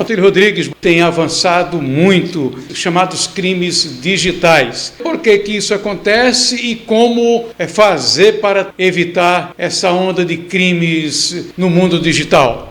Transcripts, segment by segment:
Otylio Rodrigues, tem avançado muito os chamados crimes digitais. Por que isso acontece e como fazer para evitar essa onda de crimes no mundo digital?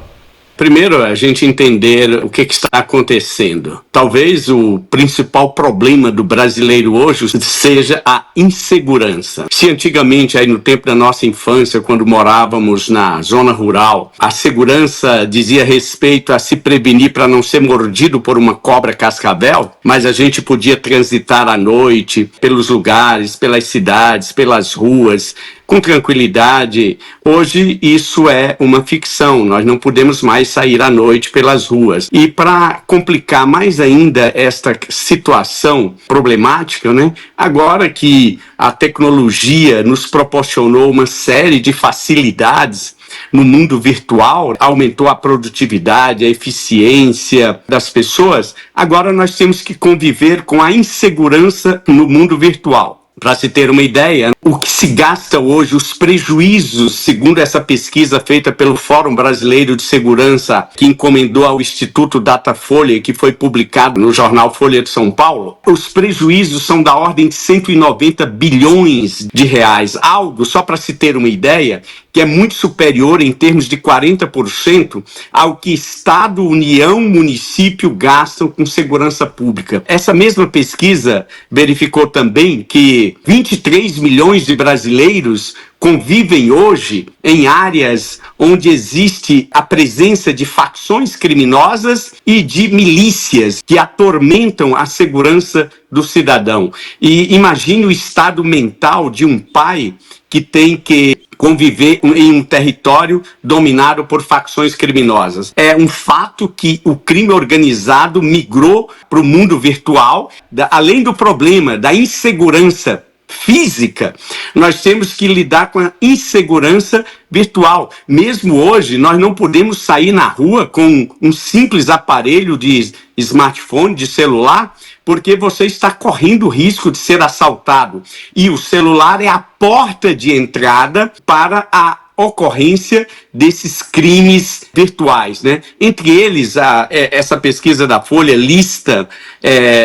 Primeiro, a gente entender o que está acontecendo. Talvez o principal problema do brasileiro hoje seja a insegurança. Se antigamente, aí no tempo da nossa infância, quando morávamos na zona rural, a segurança dizia respeito a se prevenir para não ser mordido por uma cobra cascavel, mas a gente podia transitar à noite pelos lugares, pelas cidades, pelas ruas, com tranquilidade. Hoje isso é uma ficção, nós não podemos mais sair à noite pelas ruas. E para complicar mais ainda esta situação problemática, agora que a tecnologia nos proporcionou uma série de facilidades no mundo virtual, aumentou a produtividade, a eficiência das pessoas, agora nós temos que conviver com a insegurança no mundo virtual. Para se ter uma ideia, o que se gasta hoje, os prejuízos, segundo essa pesquisa feita pelo Fórum Brasileiro de Segurança, que encomendou ao Instituto Datafolha, que foi publicado no jornal Folha de São Paulo, os prejuízos são da ordem de 190 bilhões de reais. Algo, só para se ter uma ideia, que é muito superior em termos de 40% ao que Estado, União, município gastam com segurança pública. Essa mesma pesquisa verificou também que 23 milhões de brasileiros convivem hoje em áreas onde existe a presença de facções criminosas e de milícias que atormentam a segurança do cidadão. E imagine o estado mental de um pai que tem que conviver em um território dominado por facções criminosas. É um fato que o crime organizado migrou para o mundo virtual, além do problema da insegurança física, nós temos que lidar com a insegurança virtual. Mesmo hoje, nós não podemos sair na rua com um simples aparelho de smartphone, de celular, porque você está correndo o risco de ser assaltado. E o celular é a porta de entrada para a ocorrência desses crimes virtuais, Entre eles, essa pesquisa da Folha lista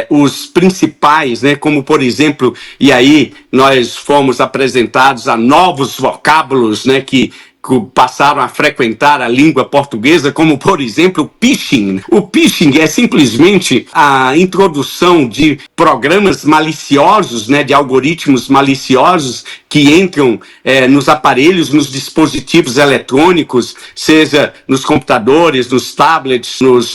os principais, como por exemplo, e aí nós fomos apresentados a novos vocábulos, que passaram a frequentar a língua portuguesa, como, por exemplo, o phishing. O phishing é simplesmente a introdução de programas maliciosos, de algoritmos maliciosos que entram nos aparelhos, nos dispositivos eletrônicos, seja nos computadores, nos tablets, nos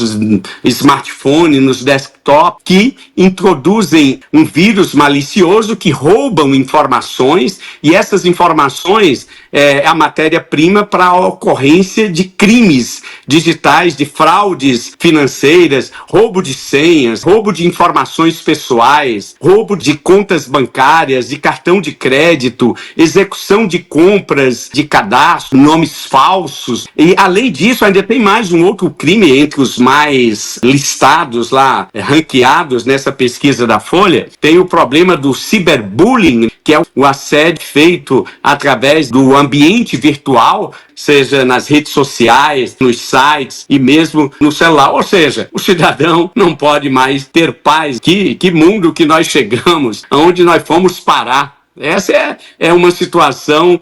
smartphones, nos desktops, que introduzem um vírus malicioso que roubam informações, e essas informações é a matéria-prima para a ocorrência de crimes digitais, de fraudes financeiras, roubo de senhas, roubo de informações pessoais, roubo de contas bancárias, de cartão de crédito, execução de compras de cadastro, nomes falsos. E, além disso, ainda tem mais um outro crime entre os mais listados lá, ranqueados nessa pesquisa da Folha. Tem o problema do ciberbullying, que é o assédio feito através do ambiente virtual, seja nas redes sociais, nos sites e mesmo no celular. Ou seja, o cidadão não pode mais ter paz. Que mundo que nós chegamos, aonde nós fomos parar. Essa é uma situação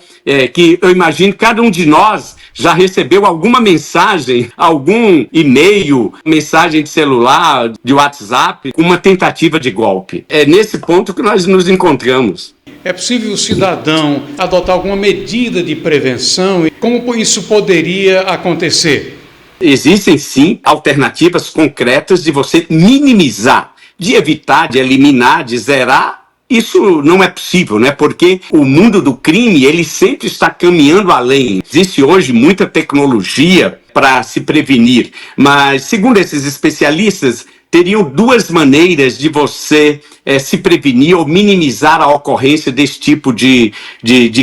que eu imagino que cada um de nós já recebeu alguma mensagem, algum e-mail, mensagem de celular, de WhatsApp, com uma tentativa de golpe. É nesse ponto que nós nos encontramos. É possível o cidadão adotar alguma medida de prevenção? E como isso poderia acontecer? Existem, sim, alternativas concretas de você minimizar, de evitar, de eliminar, de zerar. Isso não é possível, Porque o mundo do crime, ele sempre está caminhando além. Existe hoje muita tecnologia para se prevenir, mas, segundo esses especialistas, teriam duas maneiras de você se prevenir ou minimizar a ocorrência desse tipo de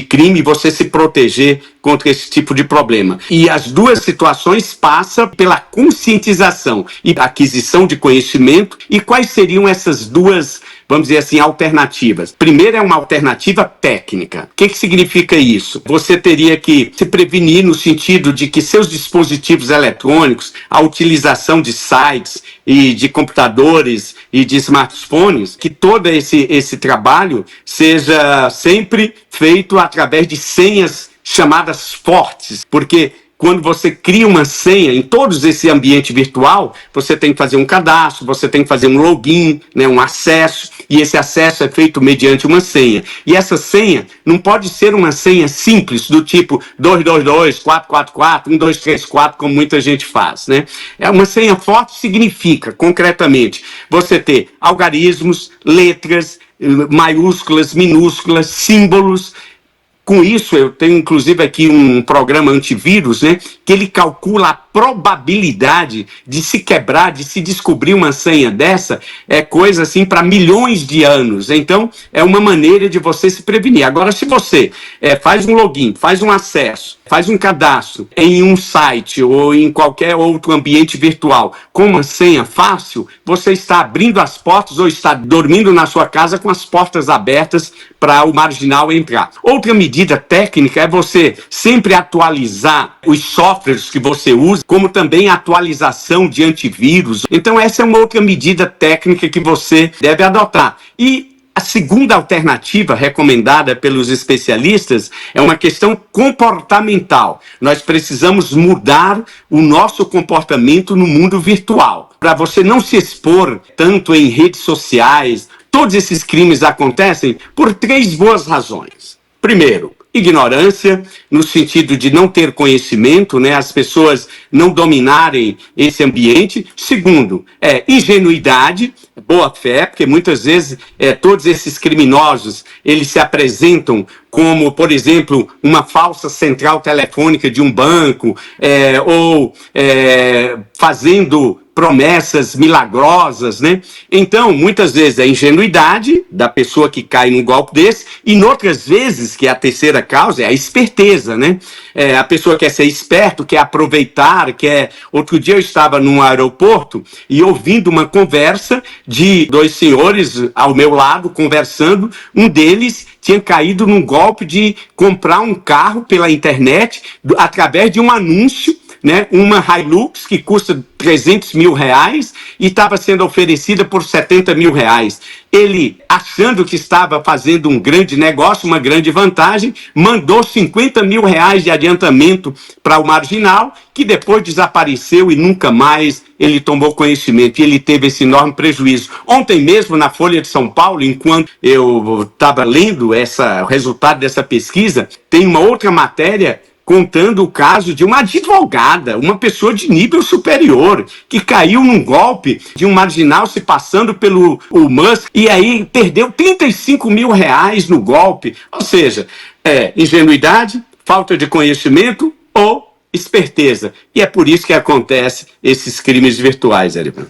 crime e você se proteger contra esse tipo de problema. E as duas situações passam pela conscientização e aquisição de conhecimento. E quais seriam essas duas vamos dizer assim, alternativas. Primeiro é uma alternativa técnica. O que significa isso? Você teria que se prevenir no sentido de que seus dispositivos eletrônicos, a utilização de sites e de computadores e de smartphones, que todo esse trabalho seja sempre feito através de senhas chamadas fortes, porque quando você cria uma senha em todo esse ambiente virtual, você tem que fazer um cadastro, você tem que fazer um login, né, um acesso, e esse acesso é feito mediante uma senha. E essa senha não pode ser uma senha simples, do tipo 222, 444, 1234, como muita gente faz, né? É uma senha forte significa, concretamente, você ter algarismos, letras, maiúsculas, minúsculas, símbolos. Com isso, eu tenho inclusive aqui um programa antivírus, né, que ele calcula a probabilidade de se quebrar, de se descobrir uma senha dessa, é coisa assim para milhões de anos. Então, é uma maneira de você se prevenir. Agora, se você faz um login, faz um acesso, faz um cadastro em um site ou em qualquer outro ambiente virtual com uma senha fácil, você está abrindo as portas ou está dormindo na sua casa com as portas abertas para o marginal entrar. Outra medida técnica é você sempre atualizar os softwares que você usa, como também a atualização de antivírus. Então essa é uma outra medida técnica que você deve adotar. E a segunda alternativa recomendada pelos especialistas é uma questão comportamental. Nós precisamos mudar o nosso comportamento no mundo virtual, para você não se expor tanto em redes sociais. Todos esses crimes acontecem por 3 boas razões. Primeiro, ignorância, no sentido de não ter conhecimento, né? As pessoas não dominarem esse ambiente. Segundo, ingenuidade, boa fé, porque muitas vezes todos esses criminosos, eles se apresentam como, por exemplo, uma falsa central telefônica de um banco, ou fazendo promessas milagrosas, né? Então, muitas vezes é ingenuidade da pessoa que cai num golpe desse, e em outras vezes, que é a terceira causa, é a esperteza, né? A pessoa quer ser esperto, quer aproveitar, quer... Outro dia eu estava num aeroporto e ouvindo uma conversa de 2 senhores ao meu lado, conversando. Um deles tinha caído num golpe de comprar um carro pela internet através de um anúncio, né, uma Hilux que custa 300 mil reais e estava sendo oferecida por 70 mil reais. Ele, achando que estava fazendo um grande negócio, uma grande vantagem, mandou 50 mil reais de adiantamento para o marginal, que depois desapareceu e nunca mais ele tomou conhecimento, e ele teve esse enorme prejuízo. Ontem mesmo, na Folha de São Paulo, enquanto eu estava lendo o resultado dessa pesquisa, tem uma outra matéria contando o caso de uma advogada, uma pessoa de nível superior, que caiu num golpe de um marginal se passando pelo Musk, e aí perdeu 35 mil reais no golpe. Ou seja, ingenuidade, falta de conhecimento ou esperteza. E é por isso que acontecem esses crimes virtuais, Erivan.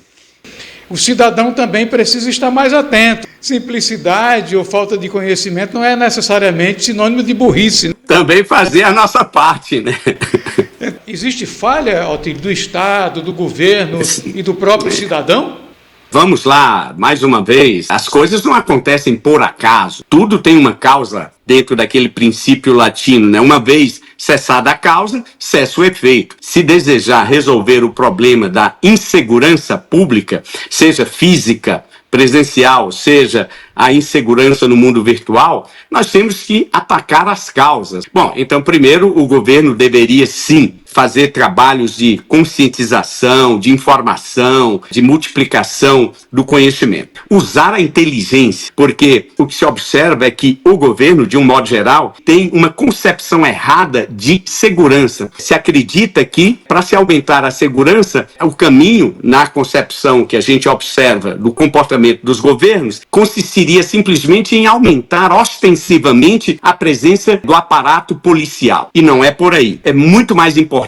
O cidadão também precisa estar mais atento. Simplicidade ou falta de conhecimento não é necessariamente sinônimo de burrice, né? Também fazer a nossa parte, né? Existe falha, Altílio, do Estado, do governo e do próprio cidadão? Vamos lá, mais uma vez, as coisas não acontecem por acaso. Tudo tem uma causa dentro daquele princípio latino, né? Uma vez cessada a causa, cessa o efeito. Se desejar resolver o problema da insegurança pública, seja física, presencial, seja a insegurança no mundo virtual, nós temos que atacar as causas. Bom, então primeiro o governo deveria sim fazer trabalhos de conscientização, de informação, de multiplicação do conhecimento. Usar a inteligência, porque o que se observa é que o governo, de um modo geral, tem uma concepção errada de segurança. Se acredita que, para se aumentar a segurança, o caminho, na concepção que a gente observa do comportamento dos governos, consistiria simplesmente em aumentar ostensivamente a presença do aparato policial. E não é por aí. É muito mais importante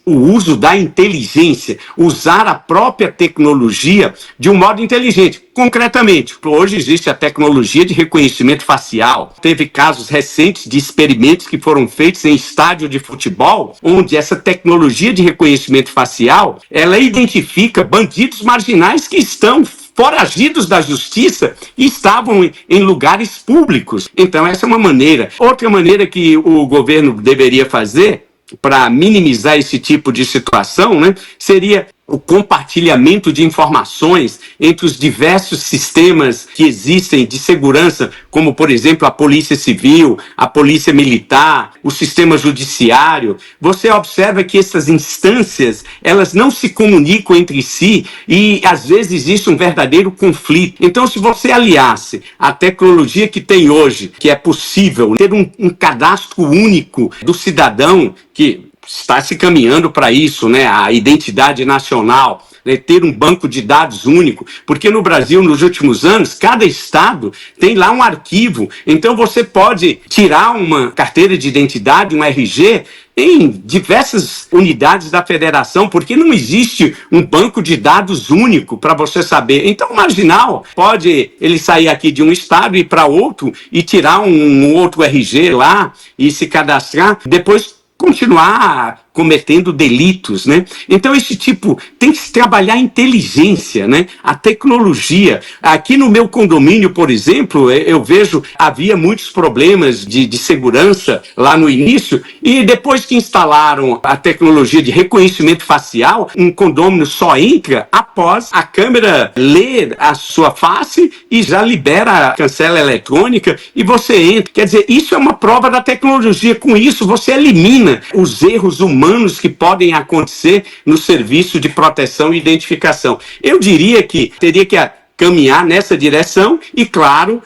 o uso da inteligência, usar a própria tecnologia de um modo inteligente. Concretamente, hoje existe a tecnologia de reconhecimento facial. Teve casos recentes de experimentos que foram feitos em estádio de futebol, onde essa tecnologia de reconhecimento facial, ela identifica bandidos marginais que estão foragidos da justiça e estavam em lugares públicos. Então, essa é uma maneira. Outra maneira que o governo deveria fazer para minimizar esse tipo de situação, né, seria o compartilhamento de informações entre os diversos sistemas que existem de segurança, como, por exemplo, a Polícia Civil, a Polícia Militar, o sistema judiciário. Você observa que essas instâncias, elas não se comunicam entre si e, às vezes, existe um verdadeiro conflito. Então, se você aliasse a tecnologia que tem hoje, que é possível ter um cadastro único do cidadão, que está se caminhando para isso, né? A identidade nacional, né? Ter um banco de dados único, porque no Brasil, nos últimos anos, cada estado tem lá um arquivo, então você pode tirar uma carteira de identidade, um RG, em diversas unidades da federação, porque não existe um banco de dados único para você saber. Então, o marginal pode ele sair aqui de um estado e ir para outro e tirar um outro RG lá e se cadastrar, depois continuar cometendo delitos, né? Então, esse tipo, tem que se trabalhar a inteligência, né? A tecnologia. Aqui no meu condomínio, por exemplo, eu vejo, havia muitos problemas de segurança lá no início, e depois que instalaram a tecnologia de reconhecimento facial, um condomínio só entra após a câmera ler a sua face e já libera a cancela eletrônica e você entra. Quer dizer, isso é uma prova da tecnologia. Com isso, você elimina os erros humanos que podem acontecer no serviço de proteção e identificação. Eu diria que teria que caminhar nessa direção e, claro,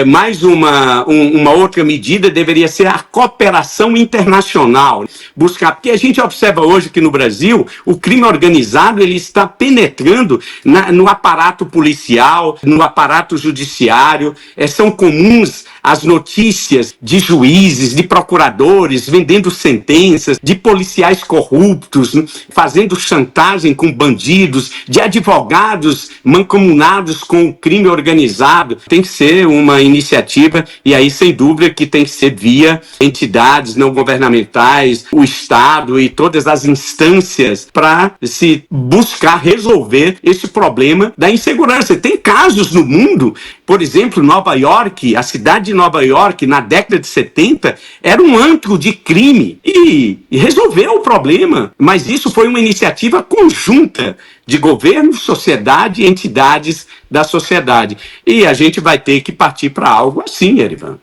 mais uma outra medida deveria ser a cooperação internacional. Buscar, porque a gente observa hoje que no Brasil o crime organizado ele está penetrando no aparato policial, no aparato judiciário. São comuns as notícias de juízes, de procuradores vendendo sentenças, de policiais corruptos, fazendo chantagem com bandidos, de advogados mancomunados com o crime organizado. Tem que ser uma iniciativa, e aí, sem dúvida, que tem que ser via entidades não governamentais, o Estado e todas as instâncias para se buscar resolver esse problema da insegurança. Tem casos no mundo, por exemplo, Nova York, a cidade de Nova York, na década de 70, era um antro de crime e resolveu o problema. Mas isso foi uma iniciativa conjunta de governo, sociedade e entidades da sociedade. E a gente vai ter que partir para algo assim, Erivan.